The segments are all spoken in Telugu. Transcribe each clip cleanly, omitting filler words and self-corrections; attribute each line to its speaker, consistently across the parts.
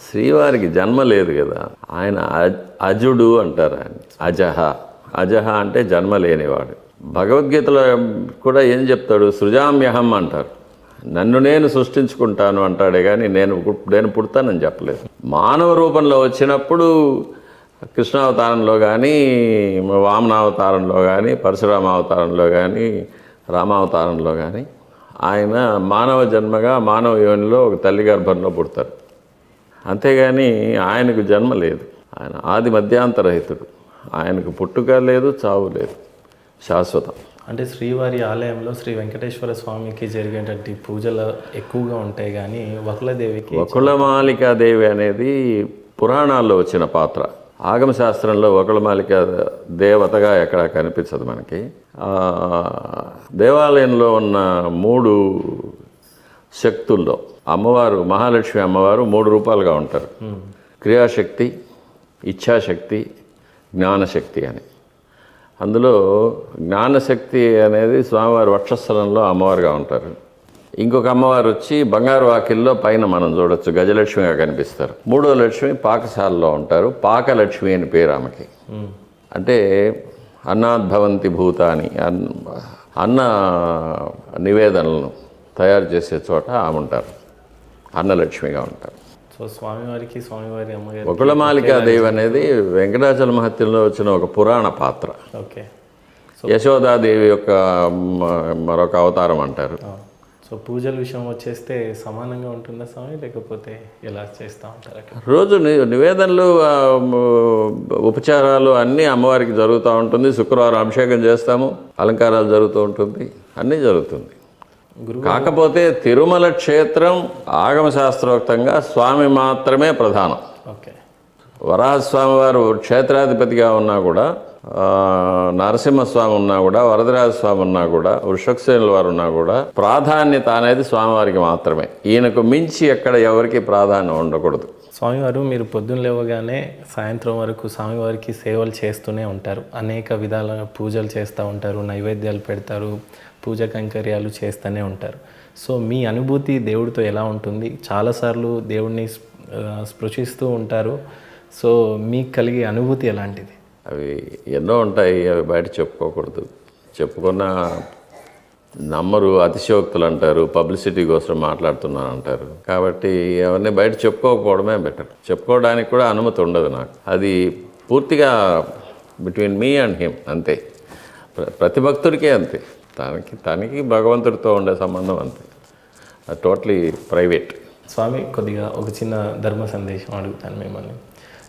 Speaker 1: శ్రీవారికి జన్మ లేదు కదా. ఆయన అజుడు అంటారు. ఆయన అజహ అంటే జన్మ లేనివాడు. భగవద్గీతలో కూడా ఏం చెప్తాడు? సృజామ్యహం అంటారు. నన్ను నేను సృష్టించుకుంటాను అంటాడే కానీ నేను పుడతానని చెప్పలేదు. మానవ రూపంలో వచ్చినప్పుడు కృష్ణావతారంలో కానీ, వామనావతారంలో కానీ, పరశురామావతారంలో కానీ, రామావతారంలో కానీ ఆయన మానవ జన్మగా మానవ యోనిలో ఒక తల్లి గర్భంలో పుడతారు. అంతేగాని ఆయనకు జన్మ లేదు. ఆయన ఆది మధ్యాంతరహితుడు. ఆయనకు పుట్టుక లేదు, చావు లేదు, శాశ్వతం.
Speaker 2: అంటే శ్రీవారి ఆలయంలో శ్రీ వెంకటేశ్వర స్వామికి జరిగేటువంటి పూజలు ఎక్కువగా ఉంటాయి, కానీ
Speaker 1: వకుళమాలికాదేవి అనేది పురాణాల్లో వచ్చిన పాత్ర. ఆగమశాస్త్రంలో వకుళమాలిక దేవతగా ఎక్కడా కనిపించదు మనకి. దేవాలయంలో ఉన్న 3 శక్తుల్లో అమ్మవారు, మహాలక్ష్మి అమ్మవారు 3 రూపాలుగా ఉంటారు. క్రియాశక్తి, ఇచ్ఛాశక్తి, జ్ఞానశక్తి అని. అందులో జ్ఞానశక్తి అనేది స్వామివారి వక్షస్థలంలో అమ్మవారుగా ఉంటారు. ఇంకొక అమ్మవారు వచ్చి బంగారు వాకిల్లో పైన మనం చూడొచ్చు, గజలక్ష్మిగా కనిపిస్తారు. 3వ లక్ష్మి పాకశాలలో ఉంటారు. పాకలక్ష్మి అని పేరు ఆమెకి. అంటే అన్నాద్భవంతి భూతాని, అన్న నివేదనలను తయారు చేసే చోట ఆమె ఉంటారు. అన్నలక్ష్మిగా ఉంటారు.
Speaker 2: సో స్వామివారి అమ్మగారు
Speaker 1: వకుళమాలికాదేవి అనేది వెంకటాచల మహత్యంలో వచ్చిన ఒక పురాణ పాత్ర.
Speaker 2: ఓకే.
Speaker 1: యశోదాదేవి యొక్క మరొక అవతారం అంటారు.
Speaker 2: సో పూజల విషయం వచ్చేస్తే సమానంగా ఉంటుందా స్వామి, లేకపోతే ఎలా చేస్తూ ఉంటారు?
Speaker 1: రోజు నివేదనలు, ఉపచారాలు అన్నీ అమ్మవారికి జరుగుతూ ఉంటుంది. శుక్రవారం అభిషేకం చేస్తాము, అలంకారాలు జరుగుతూ ఉంటుంది, అన్నీ జరుగుతుంది. కాకపోతే తిరుమల క్షేత్రం ఆగమశాస్త్రోక్తంగా స్వామి మాత్రమే ప్రధానం.
Speaker 2: ఓకే.
Speaker 1: వరాహస్వామి వారు క్షేత్రాధిపతిగా ఉన్నా కూడా, నరసింహస్వామి ఉన్నా కూడా, వరదరాజస్వామి ఉన్నా కూడా, వృషభసేనుల వారు ఉన్నా కూడా ప్రాధాన్యత అనేది స్వామివారికి మాత్రమే. ఈయనకు మించి ఎక్కడ ఎవరికి ప్రాధాన్యం ఉండకూడదు.
Speaker 2: స్వామివారు మీరు పొద్దున్న లేవగానే సాయంత్రం వరకు స్వామివారికి సేవలు చేస్తూనే ఉంటారు. అనేక విధాల పూజలు చేస్తూ ఉంటారు, నైవేద్యాలు పెడతారు, పూజ కైంకర్యాలు చేస్తూనే ఉంటారు. సో మీ అనుభూతి దేవుడితో ఎలా ఉంటుంది? చాలాసార్లు దేవుడిని స్పృశిస్తూ ఉంటారు. సో మీకు కలిగే అనుభూతి ఎలాంటిది?
Speaker 1: అవి ఎన్నో ఉంటాయి, అవి బయట చెప్పుకోకూడదు. చెప్పుకున్న నమ్మరు, అతిశయోక్తులు అంటారు, పబ్లిసిటీ కోసం మాట్లాడుతున్నాను అంటారు. కాబట్టి అవన్నీ బయట చెప్పుకోకపోవడమే బెటర్. చెప్పుకోవడానికి కూడా అనుమతి ఉండదు నాకు. అది పూర్తిగా బిట్వీన్ మీ అండ్ హిమ్ అంతే. ప్రతి భక్తుడికే అంతే. తనకి భగవంతుడితో ఉండే సంబంధం అంతే. అది టోటలీ ప్రైవేట్.
Speaker 2: స్వామి, కొద్దిగా ఒక చిన్న ధర్మ సందేశం అడుగుతాను మిమ్మల్ని.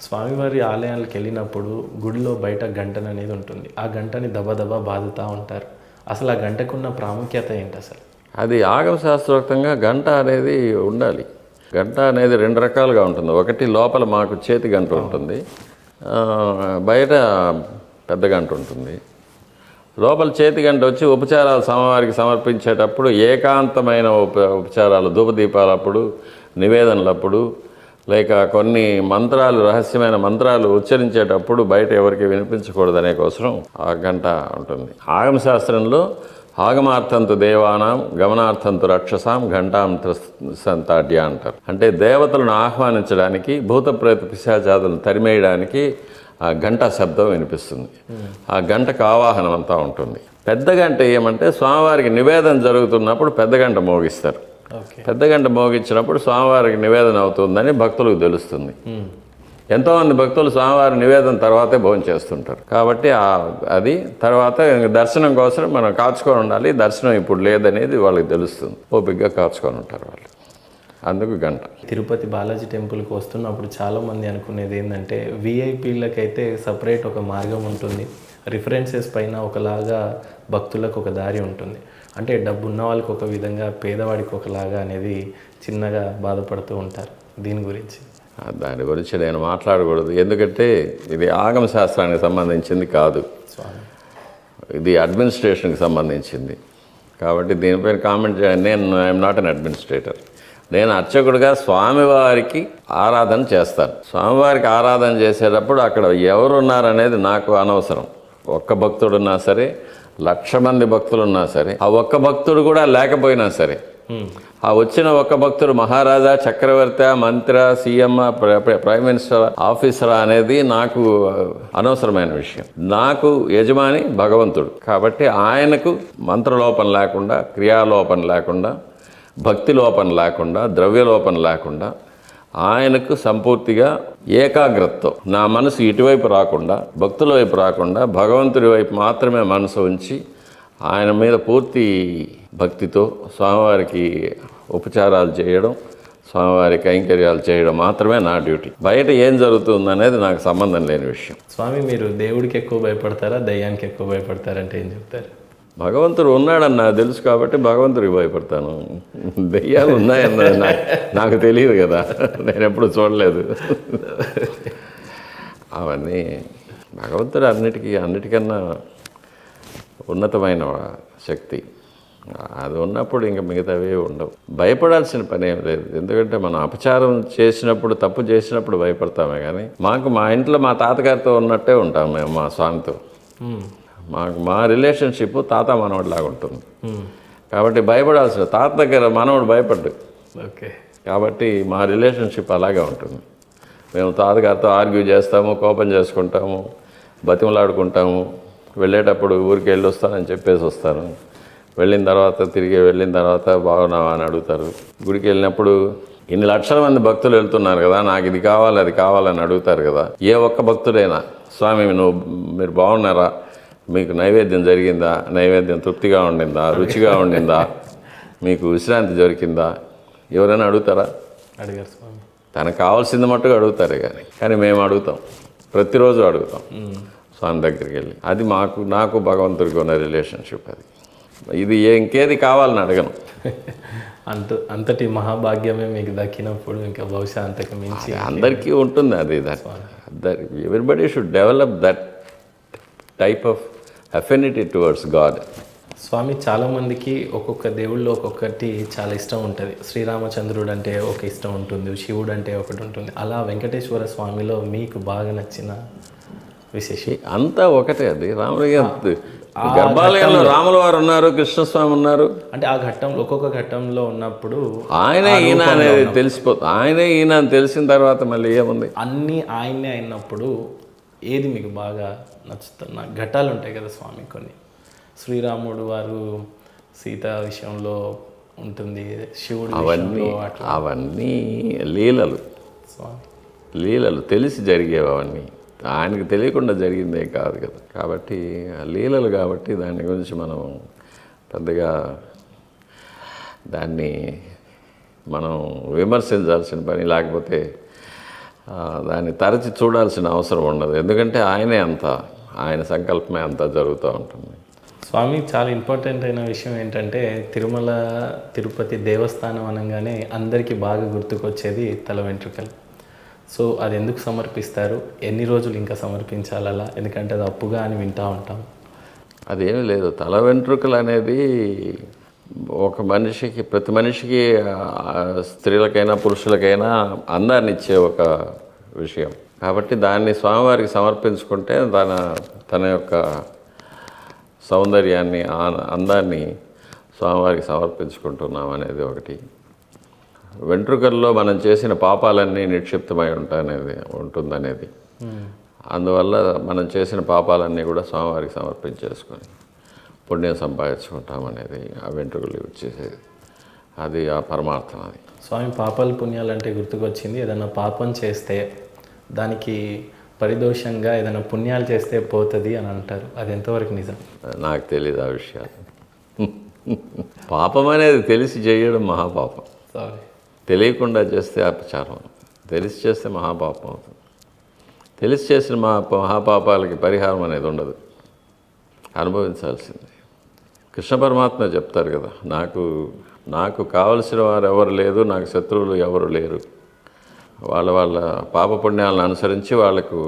Speaker 2: స్వామివారి ఆలయాలకు వెళ్ళినప్పుడు గుడిలో బయట గంటను అనేది ఉంటుంది. ఆ గంటని దబదబా బాదుతూ ఉంటారు. అసలు ఆ గంటకున్న ప్రాముఖ్యత ఏంటి అసలు?
Speaker 1: అది ఆగమశాస్త్రోక్తంగా గంట అనేది ఉండాలి. గంట అనేది 2 రకాలుగా ఉంటుంది. ఒకటి లోపల మాకు చేతి గంట ఉంటుంది, బయట పెద్ద గంట ఉంటుంది. లోపల చేతి గంట వచ్చి ఉపచారాలు స్వామివారికి సమర్పించేటప్పుడు ఏకాంతమైన ఉపచారాలు, ధూపదీపాలప్పుడు, నివేదనలప్పుడు, లేక కొన్ని మంత్రాలు, రహస్యమైన మంత్రాలు ఉచ్చరించేటప్పుడు బయట ఎవరికి వినిపించకూడదనే కోసం ఆ గంట ఉంటుంది. ఆగమశాస్త్రంలో ఆగమార్థంతు దేవానాం గమనార్థంతు రక్షసాం ఘంటాం సంతాడ్య అంటారు. అంటే దేవతలను ఆహ్వానించడానికి, భూత ప్రేత పిశాచాదులను తరిమేయడానికి ఆ గంట శబ్దం వినిపిస్తుంది. ఆ గంటకు ఆవాహనం అంతా ఉంటుంది. పెద్ద గంట ఏమంటే స్వామివారికి నివేదన జరుగుతున్నప్పుడు పెద్ద గంట మోగిస్తారు. పెద్ద గంట మోగించినప్పుడు స్వామివారికి నివేదన అవుతుందని భక్తులకు తెలుస్తుంది. ఎంతోమంది భక్తులు స్వామివారి నివేదన తర్వాతే భోజనం చేస్తుంటారు. కాబట్టి అది తర్వాత దర్శనం కోసం మనం కాచుకొని ఉండాలి. దర్శనం ఇప్పుడు లేదనేది వాళ్ళకి తెలుస్తుంది. ఓపికగా కాచుకొని ఉంటారు వాళ్ళు. అందుకు గంట.
Speaker 2: తిరుపతి బాలాజీ టెంపుల్కి వస్తున్నప్పుడు చాలామంది అనుకునేది ఏంటంటే విఐపీలకైతే సపరేట్ ఒక మార్గం ఉంటుంది, రిఫరెన్సెస్ పైన ఒకలాగా భక్తులకు ఒక దారి ఉంటుంది. అంటే డబ్బు ఉన్న వాళ్ళకి ఒక విధంగా, పేదవాడికి ఒకలాగా అనేది చిన్నగా బాధపడుతూ ఉంటారు. దాని గురించి
Speaker 1: నేను మాట్లాడకూడదు. ఎందుకంటే ఇది ఆగమ శాస్త్రానికి సంబంధించింది కాదు, ఇది అడ్మినిస్ట్రేషన్కి సంబంధించింది. కాబట్టి దీనిపైన కామెంట్ చేయండి. I'm not an administrator. నేను అర్చకుడిగా స్వామివారికి ఆరాధన చేస్తాను. స్వామివారికి ఆరాధన చేసేటప్పుడు అక్కడ ఎవరున్నారనేది నాకు అనవసరం. ఒక్క భక్తుడున్నా సరే, 1,00,000 మంది భక్తులున్నా సరే, ఆ ఒక్క భక్తుడు కూడా లేకపోయినా సరే, ఆ వచ్చిన ఒక్క భక్తుడు మహారాజా, చక్రవర్తి, మంత్రి, సీఎం, ప్రైమ్ మినిస్టర్, ఆఫీసర్ అనేది నాకు అనవసరమైన విషయం. నాకు యజమాని భగవంతుడు. కాబట్టి ఆయనకు మంత్రలోపం లేకుండా, క్రియాలోపం లేకుండా, భక్తి లోపం లేకుండా, ద్రవ్యలోపం లేకుండా ఆయనకు సంపూర్తిగా ఏకాగ్రతతో నా మనసు ఇటువైపు రాకుండా, భక్తుల వైపు రాకుండా, భగవంతుడి వైపు మాత్రమే మనసు ఉంచి ఆయన మీద పూర్తి భక్తితో స్వామివారికి ఉపచారాలు చేయడం, స్వామివారి కైంకర్యాలు చేయడం మాత్రమే నా డ్యూటీ. బయట ఏం జరుగుతుంది అనేది నాకు సంబంధం లేని విషయం.
Speaker 2: స్వామి, మీరు దేవుడికి ఎక్కువ భయపడతారా, దయ్యానికి ఎక్కువ భయపడతారంటే ఏం చెప్తారు?
Speaker 1: భగవంతుడు ఉన్నాడని నాకు తెలుసు కాబట్టి భగవంతుడికి భయపడతాను. దెయ్యాలు ఉన్నాయన్నది నాకు తెలియదు కదా, నేను ఎప్పుడు చూడలేదు. అవన్నీ భగవంతుడు అన్నిటికన్నా ఉన్నతమైన శక్తి. అది ఉన్నప్పుడు ఇంకా మిగతావే ఉండవు. భయపడాల్సిన పని ఏం లేదు. ఎందుకంటే మనం అపచారం చేసినప్పుడు, తప్పు చేసినప్పుడు భయపడతామే కానీ మా ఇంట్లో మా తాతగారితో ఉన్నట్టే ఉంటాం మేము మా స్వామితో. మా రిలేషన్షిప్ తాత మనవడిలాగా ఉంటుంది. కాబట్టి భయపడాల్సిన, తాత దగ్గర మనవడు భయపడ్డు.
Speaker 2: ఓకే.
Speaker 1: కాబట్టి మా రిలేషన్షిప్ అలాగే ఉంటుంది. మేము తాతగారితో ఆర్గ్యూ చేస్తాము, కోపం చేసుకుంటాము, బతిమలాడుకుంటాము. వెళ్ళేటప్పుడు ఊరికి వెళ్ళి వస్తానని చెప్పేసి వస్తాను. వెళ్ళిన తర్వాత బాగున్నావా అని అడుగుతారు. గుడికి వెళ్ళినప్పుడు ఇన్ని లక్షల మంది భక్తులు వెళ్తున్నారు కదా, నాకు ఇది కావాలి అది కావాలని అడుగుతారు కదా. ఏ ఒక్క భక్తుడైనా స్వామి మీరు బాగున్నారా, మీకు నైవేద్యం జరిగిందా, నైవేద్యం తృప్తిగా ఉండిందా, రుచిగా ఉండిందా, మీకు విశ్రాంతి దొరికిందా, ఎవరైనా అడుగుతారా?
Speaker 2: అడిగారు స్వామి.
Speaker 1: తనకు కావాల్సింది మట్టుగా అడుగుతారు కానీ మేము అడుగుతాం, ప్రతిరోజు అడుగుతాం స్వామి దగ్గరికి వెళ్ళి. అది నాకు భగవంతుడికి ఉన్న రిలేషన్షిప్. అది ఇది ఇంకేది కావాలని అడగను.
Speaker 2: అంతటి మహాభాగ్యమే మీకు దక్కినప్పుడు ఇంకా బహుశా అంతకు మించి
Speaker 1: అందరికీ ఉంటుంది. అది everybody should develop that type of affinity towards God.
Speaker 2: స్వామి, చాలామందికి ఒక్కొక్క దేవుళ్ళు ఒక్కొక్కటి చాలా ఇష్టం ఉంటుంది. శ్రీరామచంద్రుడు అంటే ఒక ఇష్టం ఉంటుంది, శివుడు అంటే ఒకటి ఉంటుంది. అలా వెంకటేశ్వర స్వామిలో మీకు బాగా నచ్చిన విశేషం?
Speaker 1: అంతా ఒకటే. అది రాముడి గర్భాలయంలో రాముల వారు ఉన్నారు, కృష్ణస్వామి ఉన్నారు.
Speaker 2: అంటే ఆ ఘట్టంలో, ఒక్కొక్క ఘట్టంలో ఉన్నప్పుడు
Speaker 1: ఆయనే ఈయన అనేది తెలిసిపోతుంది. ఆయనే ఈయన అని తెలిసిన తర్వాత మళ్ళీ ఏముంది?
Speaker 2: అన్నీ ఆయనే అయినప్పుడు ఏది మీకు బాగా నచ్చుతున్న ఘట్టాలు ఉంటాయి కదా స్వామి? కొన్ని శ్రీరాముడు వారు సీత విషయంలో ఉంటుంది, శివుడు
Speaker 1: అవన్నీ లీలలు.
Speaker 2: స్వామి
Speaker 1: లీలలు తెలిసి జరిగేవి. అవన్నీ ఆయనకు తెలియకుండా జరిగిందే కాదు కదా. కాబట్టి లీలలు కాబట్టి దాని గురించి మనం పెద్దగా దాన్ని మనం విమర్శించాల్సిన పని, లేకపోతే దాన్ని తరచి చూడాల్సిన అవసరం ఉండదు. ఎందుకంటే ఆయన సంకల్పమే అంతా జరుగుతూ ఉంటుంది.
Speaker 2: స్వామి, చాలా ఇంపార్టెంట్ అయిన విషయం ఏంటంటే తిరుమల తిరుపతి దేవస్థానం అనగానే అందరికీ బాగా గుర్తుకొచ్చేది తల వెంట్రుకలు. సో అది ఎందుకు సమర్పిస్తారు, ఎన్ని రోజులు ఇంకా సమర్పించాలి అలా? ఎందుకంటే అది అప్పుగా అని వింటూ ఉంటాం.
Speaker 1: అదేమీ లేదు. తల వెంట్రుకలు అనేది ఒక మనిషికి, ప్రతి మనిషికి, స్త్రీలకైనా పురుషులకైనా అందాన్ని ఇచ్చే ఒక విషయం. కాబట్టి దాన్ని స్వామివారికి సమర్పించుకుంటే తన యొక్క సౌందర్యాన్ని, అందాన్ని స్వామివారికి సమర్పించుకుంటున్నాం అనేది ఒకటి. వెంట్రుకల్లో మనం చేసిన పాపాలన్నీ నిక్షిప్తమై ఉంటుందనేది. అందువల్ల మనం చేసిన పాపాలన్నీ కూడా స్వామివారికి సమర్పించేసుకొని పుణ్యం సంపాదించుకుంటామనేది ఆ వెంట్రుకలు వచ్చేసేది. అది ఆ పరమార్థం. అది
Speaker 2: స్వామి, పాపాలు పుణ్యాలు అంటే గుర్తుకొచ్చింది. ఏదైనా పాపం చేస్తే దానికి పరిదోషంగా ఏదైనా పుణ్యాలు చేస్తే పోతుంది అని అంటారు. అది ఎంతవరకు నిజం?
Speaker 1: నాకు తెలియదు ఆ విషయాలు. పాపం అనేది తెలిసి చేయడం మహాపాపం.
Speaker 2: సారీ,
Speaker 1: తెలియకుండా చేస్తే అపచారం, తెలిసి చేస్తే మహాపాపం అవుతుంది. తెలిసి చేసిన మహాపాపాలకి పరిహారం అనేది ఉండదు, అనుభవించాల్సిందే. కృష్ణ పరమాత్మ చెప్తారు కదా, నాకు కావలసిన వారు ఎవరు లేదు, నాకు శత్రువులు ఎవరు లేరు. వాళ్ళ పాపపుణ్యాలను అనుసరించి వాళ్లకు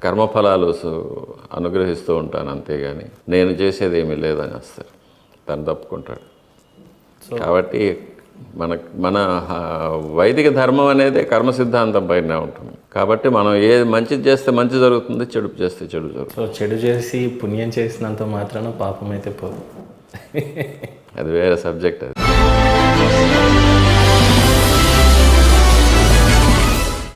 Speaker 1: కర్మఫలాలు అనుగ్రహిస్తూ ఉంటాను, అంతేగాని నేను చేసేది ఏమీ లేదని వస్తారు. తను తప్పుకుంటాడు. కాబట్టి మన వైదిక ధర్మం అనేది కర్మ సిద్ధాంతం పైన ఉంటుంది. కాబట్టి మనం మంచిది చేస్తే మంచి జరుగుతుంది, చెడు చేస్తే చెడు జరుగుతుంది.
Speaker 2: సో చెడు చేసి పుణ్యం చేసినంత మాత్రాన పాపం అయితే పోదు.
Speaker 1: అది వేరే సబ్జెక్ట్. అది